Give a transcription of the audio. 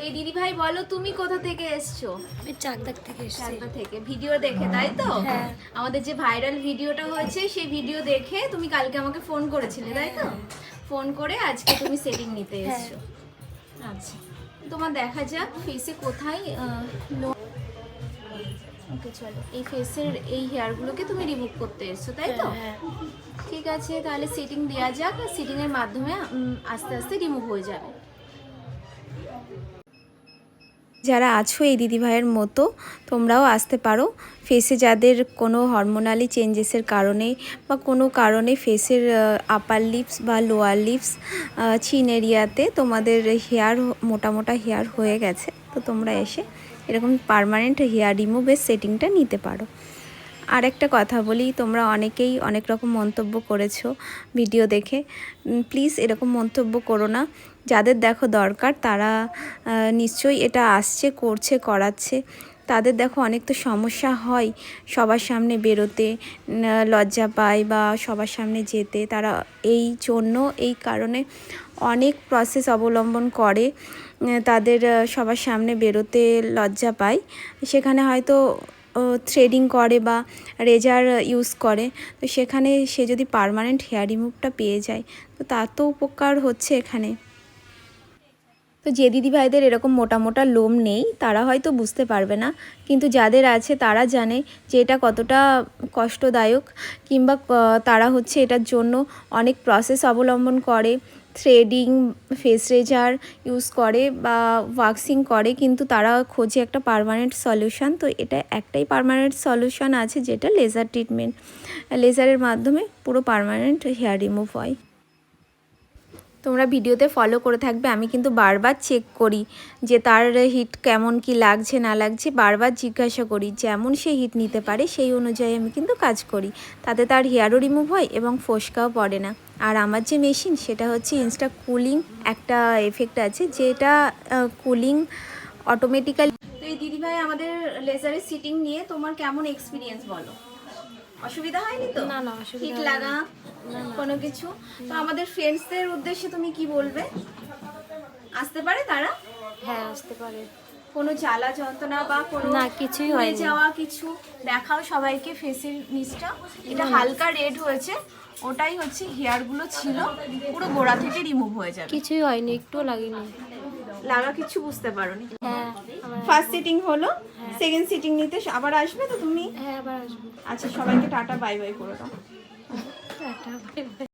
এই দিদি ভাই বলো তুমি কোথা থেকে এসছো? আমি চাকদার থেকে এসেছি। চাকদা থেকে ভিডিও দেখে, তাই তো? হ্যাঁ। আমাদের যে ভাইরাল ভিডিওটা হয়েছে সেই ভিডিও দেখে তুমি কালকে আমাকে ফোন করেছিলে, তাই তো? ফোন করে আজকে তুমি সেটিং নিতে এসছো। আচ্ছা, তোমার দেখা যাক ফেসে কোথায় ওকে চলো, এই ফেসের এই হেয়ারগুলোকে তুমি রিমুভ করতে এসছো, তাই তো? হ্যাঁ। ঠিক আছে, তাহলে সেটিং দেওয়া যাক, আর সেটিংয়ের মাধ্যমে আস্তে আস্তে রিমুভ হয়ে যাবে। যারা আছো এই দিদিভাইয়ের মতো তোমরাও আসতে পারো। ফেসে যাদের কোনো হরমোনালি চেঞ্জেসের কারণে বা কোনো কারণে ফেসের আপার লিপস বা লোয়ার লিপস চিন এরিয়াতে তোমাদের হেয়ার মোটা মোটা হেয়ার হয়ে গেছে, তো তোমরা এসে এরকম পার্মানেন্ট হেয়ার রিমুভের সেটিংটা নিতে পারো। আর একটা কথা বলি, তোমরা অনেকেই অনেক রকম মন্তব্য করেছো ভিডিও দেখে, প্লিজ এরকম মন্তব্য করো না। যাদের দেখো দরকার তারা নিশ্চয়ই এটা আসছে, করছে, করাচ্ছে। তাদের দেখো অনেক তো সমস্যা হয়, সবার সামনে বেরোতে লজ্জা পায় বা সবার সামনে যেতে, তারা এই কারণে অনেক প্রসেস অবলম্বন করে, তাদের সবার সামনে বেরোতে লজ্জা পায়। সেখানে হয়তো থ্রেডিং করে বা রেজার ইউজ করে, তো সেখানে সে যদি পার্মানেন্ট হেয়ার রিমুভটা পেয়ে যায় তো তার তো উপকার হচ্ছে এখানে। তো যে দিদিভাইদের এরকম মোটা মোটা লোম নেই তারা হয়তো বুঝতে পারবে না, কিন্তু যাদের আছে তারা জানে যে এটা কতটা কষ্টদায়ক, কিংবা তারা হচ্ছে এটার জন্য অনেক প্রসেস অবলম্বন করে, থ্রেডিং, ফেস রেজার ইউজ করে বা ওয়াক্সিং করে, কিন্তু তারা খোঁজে একটা পার্মানেন্ট সলিউশন। তো এটা একটাই পার্মানেন্ট সলিউশন আছে, যেটা লেজার ট্রিটমেন্ট। লেজারের মাধ্যমে পুরো পার্মানেন্ট হেয়ার রিমুভ হয়। তোমরা ভিডিওতে ফলো করে থাকবে, আমি কিন্তু বারবার চেক করি যে তার হিট কেমন কি লাগছে না লাগছে, বারবার জিজ্ঞাসা করি, যেমন সে হিট নিতে পারে সেই অনুযায়ী আমি কিন্তু কাজ করি, তাতে তার হেয়ারও রিমুভ হয় এবং ফোসকাও পড়ে না। আর আমার যে মেশিন সেটা হচ্ছে ইনস্টা কুলিং একটা এফেক্ট আছে, যেটা কুলিং অটোমেটিক্যালি। তো এই দিদিভাই আমাদের লেজারের সিটিং নিয়ে তোমার কেমন এক্সপিরিয়েন্স বলো? অসুবিধা হয়নি তো? না, অসুবিধা হিট লাগা কোনো কিছু? তো আমাদের ফ্রেন্ডসদের উদ্দেশ্যে তুমি কি বলবে? আসতে পারে তারা? হ্যাঁ, আসতে পারে। কোনো জ্বালা যন্ত্রণা বা কোনো না, কিছুই হয়ে হয়নি। যাওয়া কিছু দেখাও সবাইকে ফেসের নিচটা, এটা হালকা রেড হয়েছে, ওটাই হচ্ছে হেয়ারগুলো ছিল, পুরো গোড়া থেকে রিমুভ হয়ে যাবে। কিছুই হয়নি, একটুও লাগেনি। লাগা কিছু বুঝতে পারোনি? হ্যাঁ। ফার্স্ট সিটিং হলো, সেকেন্ড সিটিং নিতে আবার আসবে তো তুমি? হ্যাঁ, আবার আসবো। আচ্ছা, সবাইকে টাটা বাই বাই করে দাও। Tata, bye bye.